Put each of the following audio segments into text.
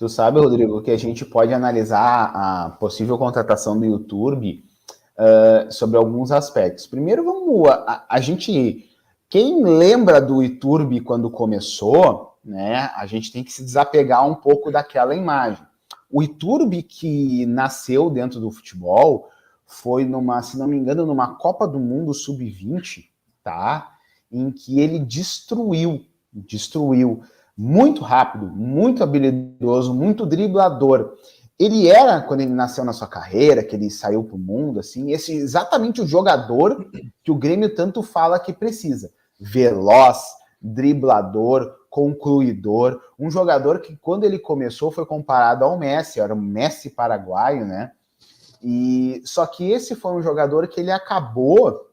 Tu sabe, Rodrigo, que a gente pode analisar a possível contratação do YouTube sobre alguns aspectos. Primeiro, vamos a gente, quem lembra do YouTube quando começou, né? A gente tem que se desapegar um pouco daquela imagem. O YouTube que nasceu dentro do futebol foi se não me engano, numa Copa do Mundo Sub-20, tá? Em que ele destruiu muito rápido, muito habilidoso, muito driblador. Ele era, quando ele nasceu na sua carreira, que ele saiu para o mundo, assim, exatamente o jogador que o Grêmio tanto fala que precisa. Veloz, driblador, concluidor, um jogador que quando ele começou foi comparado ao Messi, era o Messi paraguaio, né? E só que esse foi um jogador que ele acabou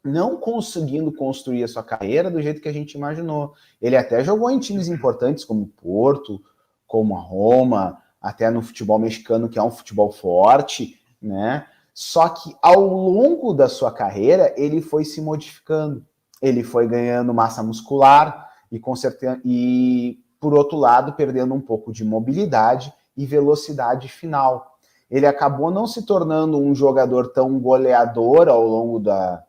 não conseguindo construir a sua carreira do jeito que a gente imaginou. Ele até jogou em times importantes como o Porto, como a Roma, até no futebol mexicano, que é um futebol forte, né? Só que ao longo da sua carreira, ele foi se modificando. Ele foi ganhando massa muscular e por outro lado, perdendo um pouco de mobilidade e velocidade final. Ele acabou não se tornando um jogador tão goleador ao longo da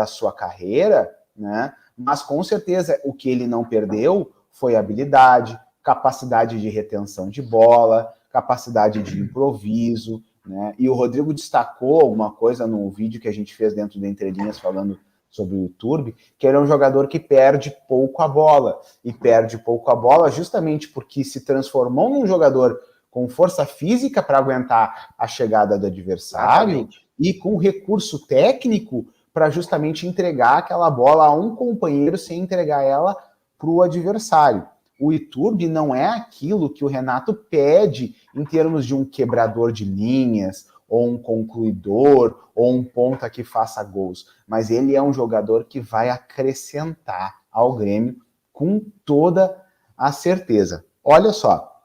sua carreira, né? Mas com certeza o que ele não perdeu foi habilidade, capacidade de retenção de bola, capacidade de improviso, né? E o Rodrigo destacou alguma coisa no vídeo que a gente fez dentro de Entre Linhas falando sobre o YouTube, que ele é um jogador que perde pouco a bola, e perde pouco a bola justamente porque se transformou num jogador com força física para aguentar a chegada do adversário e com recurso técnico para justamente entregar aquela bola a um companheiro sem entregar ela para o adversário. O Iturbe não é aquilo que o Renato pede em termos de um quebrador de linhas, ou um concluidor, ou um ponta que faça gols, mas ele é um jogador que vai acrescentar ao Grêmio com toda a certeza. Olha só,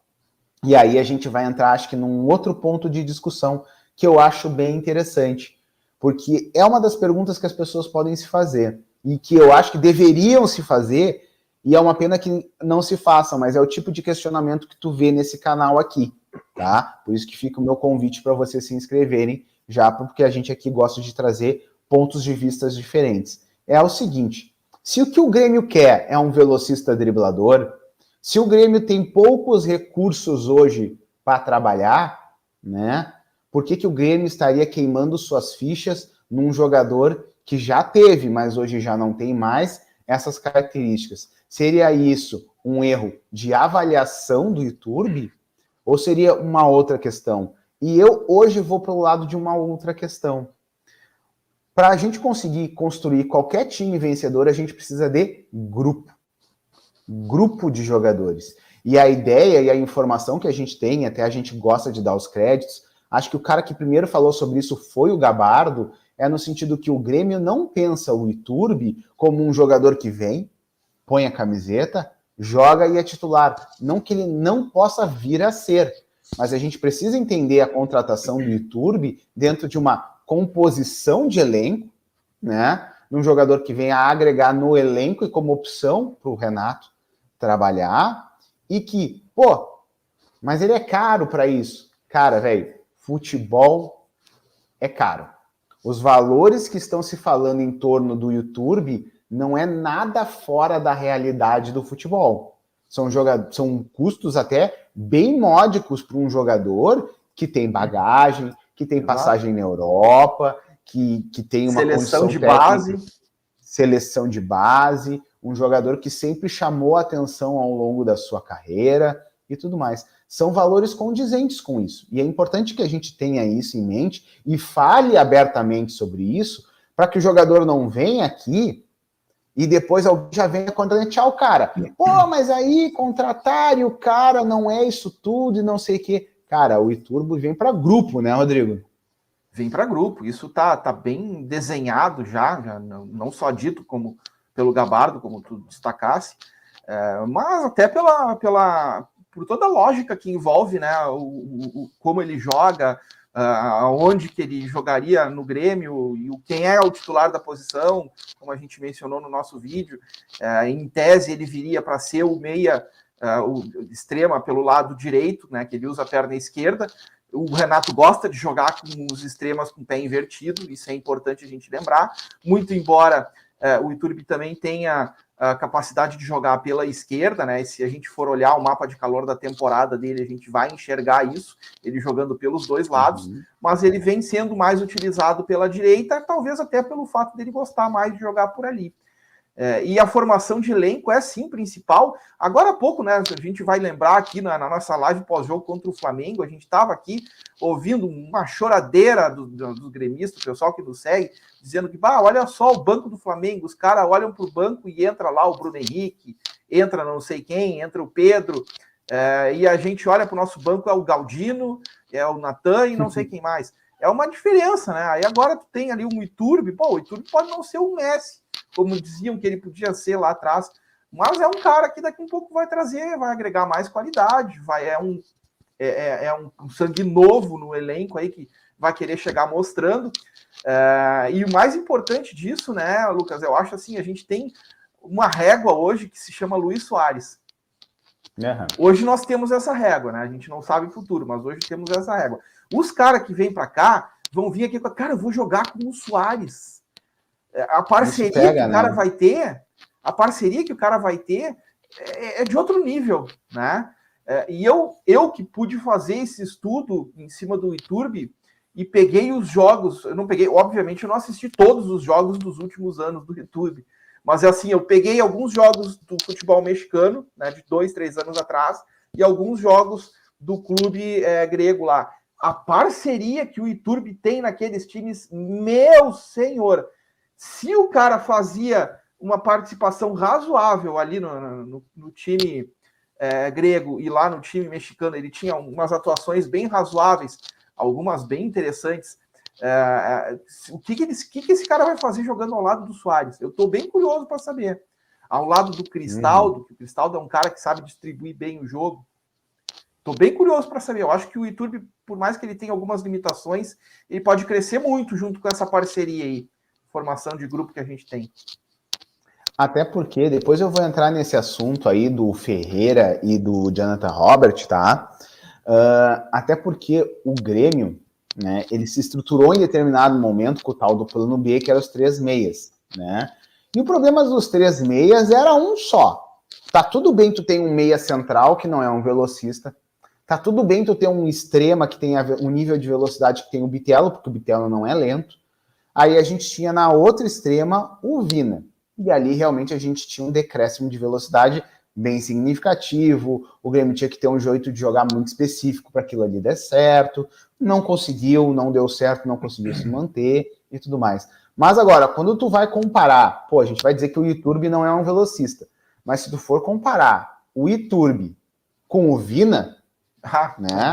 e aí a gente vai entrar, acho que num outro ponto de discussão que eu acho bem interessante, porque é uma das perguntas que as pessoas podem se fazer, e que eu acho que deveriam se fazer, e é uma pena que não se façam, mas é o tipo de questionamento que tu vê nesse canal aqui, tá? Por isso que fica o meu convite para vocês se inscreverem, já porque a gente aqui gosta de trazer pontos de vista diferentes. É o seguinte, se o que o Grêmio quer é um velocista driblador, se o Grêmio tem poucos recursos hoje para trabalhar, né? Por que o Grêmio estaria queimando suas fichas num jogador que já teve, mas hoje já não tem mais essas características? Seria isso um erro de avaliação do YouTube? Ou seria uma outra questão? E eu hoje vou para o lado de uma outra questão. Para a gente conseguir construir qualquer time vencedor, a gente precisa de grupo de jogadores. E a ideia e a informação que a gente tem, até a gente gosta de dar os créditos, acho que o cara que primeiro falou sobre isso foi o Gabardo, é no sentido que o Grêmio não pensa o Iturbe como um jogador que vem, põe a camiseta, joga e é titular. Não que ele não possa vir a ser, mas a gente precisa entender a contratação do Iturbe dentro de uma composição de elenco, né? Num jogador que vem a agregar no elenco e como opção para o Renato trabalhar, e que, mas ele é caro para isso. Cara, velho, futebol é caro. Os valores que estão se falando em torno do YouTube não é nada fora da realidade do futebol. São custos até bem módicos para um jogador que tem bagagem, que tem passagem na Europa, que tem uma seleção de técnica, base. Seleção de base, um jogador que sempre chamou a atenção ao longo da sua carreira e tudo mais. São valores condizentes com isso. E é importante que a gente tenha isso em mente e fale abertamente sobre isso, para que o jogador não venha aqui e depois alguém já venha contratar, tchau, cara. Mas aí contratar e o cara não é isso tudo e não sei o quê. Cara, o Iturbo vem para grupo, né, Rodrigo? Vem para grupo. Isso tá bem desenhado já não só dito como pelo Gabardo, como tu destacasse, mas até por toda a lógica que envolve, né, como ele joga, aonde que ele jogaria no Grêmio e quem é o titular da posição, como a gente mencionou no nosso vídeo. Em tese, ele viria para ser o meia o extrema pelo lado direito, né, que ele usa a perna esquerda. O Renato gosta de jogar com os extremas com o pé invertido, isso é importante a gente lembrar, muito embora o Iturbe também tenha a capacidade de jogar pela esquerda, né? E se a gente for olhar o mapa de calor da temporada dele, a gente vai enxergar isso, ele jogando pelos dois lados, mas ele vem sendo mais utilizado pela direita, talvez até pelo fato dele gostar mais de jogar por ali. E a formação de elenco é sim principal. Agora há pouco, né? A gente vai lembrar aqui na nossa live pós-jogo contra o Flamengo, a gente estava aqui ouvindo uma choradeira do gremista, o pessoal que nos segue, dizendo que, olha só o banco do Flamengo, os caras olham para o banco e entra lá o Bruno Henrique, entra não sei quem, entra o Pedro, e a gente olha para o nosso banco, é o Galdino, é o Natan e não sei quem mais. É uma diferença, né? Aí agora tu tem ali um Iturbe, o Iturbe pode não ser o Messi, como diziam que ele podia ser lá atrás, mas é um cara que daqui a um pouco vai agregar mais qualidade, é um sangue novo no elenco aí que vai querer chegar mostrando. E o mais importante disso, né, Lucas, eu acho assim, a gente tem uma régua hoje que se chama Luis Soares. Hoje nós temos essa régua, né? A gente não sabe o futuro, mas hoje temos essa régua. Os caras que vêm para cá vão vir aqui com cara, eu vou jogar com o Soares. A parceria que o cara vai ter, é de outro nível, né? E eu que pude fazer esse estudo em cima do Iturbe e peguei os jogos, obviamente eu não assisti todos os jogos dos últimos anos do Iturbe, mas assim, eu peguei alguns jogos do futebol mexicano, né, de 2, 3 anos atrás, e alguns jogos do clube grego lá. A parceria que o Iturbe tem naqueles times, meu senhor, se o cara fazia uma participação razoável ali no time grego e lá no time mexicano, ele tinha umas atuações bem razoáveis, algumas bem interessantes. O que esse cara vai fazer jogando ao lado do Soares? Eu estou bem curioso para saber. Ao lado do Cristaldo, que o Cristaldo é um cara que sabe distribuir bem o jogo. Estou bem curioso para saber. Eu acho que o Iturbe, por mais que ele tenha algumas limitações, ele pode crescer muito junto com essa parceria aí, formação de grupo que a gente tem. Até porque, depois eu vou entrar nesse assunto aí do Ferreira e do Jonathan Robert, tá? Até porque o Grêmio, né, ele se estruturou em determinado momento com o tal do plano B, que era os 3 meias, né? E o problema dos 3 meias era um só. Tá tudo bem tu tem um meia central, que não é um velocista. Tá tudo bem tu ter um extrema que tem um nível de velocidade que tem o Bitelo, porque o Bitelo não é lento. Aí a gente tinha na outra extrema o Vina. E ali realmente a gente tinha um decréscimo de velocidade bem significativo. O Grêmio tinha que ter um jeito de jogar muito específico para aquilo ali dar certo. Não conseguiu, não deu certo, não conseguiu se manter e tudo mais. Mas agora, quando tu vai comparar, a gente vai dizer que o Iturbe não é um velocista. Mas se tu for comparar o Iturbe com o Vina, né?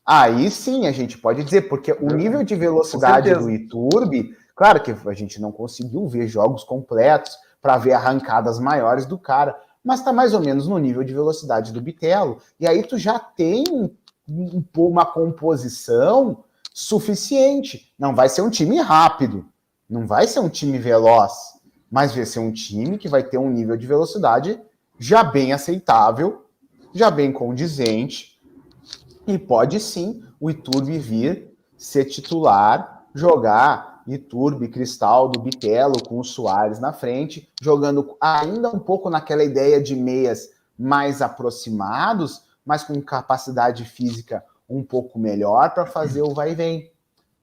Aí sim a gente pode dizer, porque o nível de velocidade do Iturbe, claro que a gente não conseguiu ver jogos completos para ver arrancadas maiores do cara, mas está mais ou menos no nível de velocidade do Bitelo. E aí tu já tem uma composição suficiente. Não vai ser um time rápido, não vai ser um time veloz, mas vai ser um time que vai ter um nível de velocidade já bem aceitável, já bem condizente. E pode sim o Iturbe vir ser titular, jogar Iturbe, Cristaldo, Bitelo com o Soares na frente, jogando ainda um pouco naquela ideia de meias mais aproximados, mas com capacidade física um pouco melhor para fazer o vai e vem,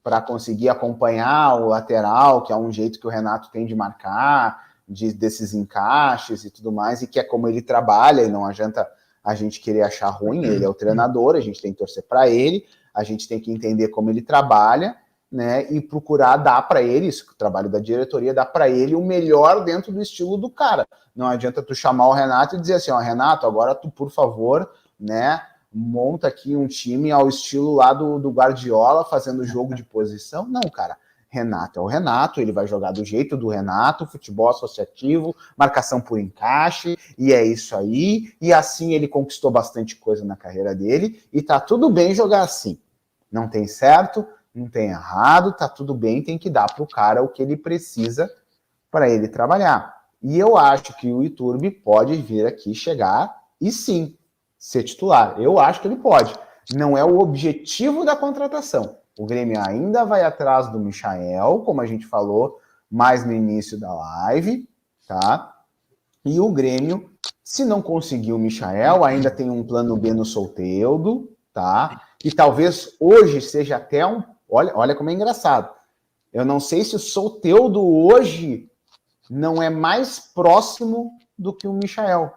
para conseguir acompanhar o lateral, que é um jeito que o Renato tem de marcar, desses encaixes e tudo mais, e que é como ele trabalha, e não adianta a gente querer achar ruim, ele é o treinador, a gente tem que torcer para ele, a gente tem que entender como ele trabalha, né, e procurar dar para ele, isso, o trabalho da diretoria, dar para ele o melhor dentro do estilo do cara. Não adianta tu chamar o Renato e dizer assim, Renato, agora tu, por favor, né, monta aqui um time ao estilo lá do Guardiola, fazendo jogo de posição. Não, cara, Renato é o Renato, ele vai jogar do jeito do Renato, futebol associativo, marcação por encaixe, e é isso aí, e assim ele conquistou bastante coisa na carreira dele, e tá tudo bem jogar assim. Não tem certo, não tem errado, tá tudo bem, tem que dar pro cara o que ele precisa para ele trabalhar. E eu acho que o Iturbe pode vir aqui chegar e sim, ser titular. Eu acho que ele pode. Não é o objetivo da contratação. O Grêmio ainda vai atrás do Michael, como a gente falou mais no início da live, tá? E o Grêmio, se não conseguir o Michael, ainda tem um plano B no Soteldo, tá? E talvez hoje seja até um... Olha como é engraçado. Eu não sei se o Soteldo hoje não é mais próximo do que o Michael.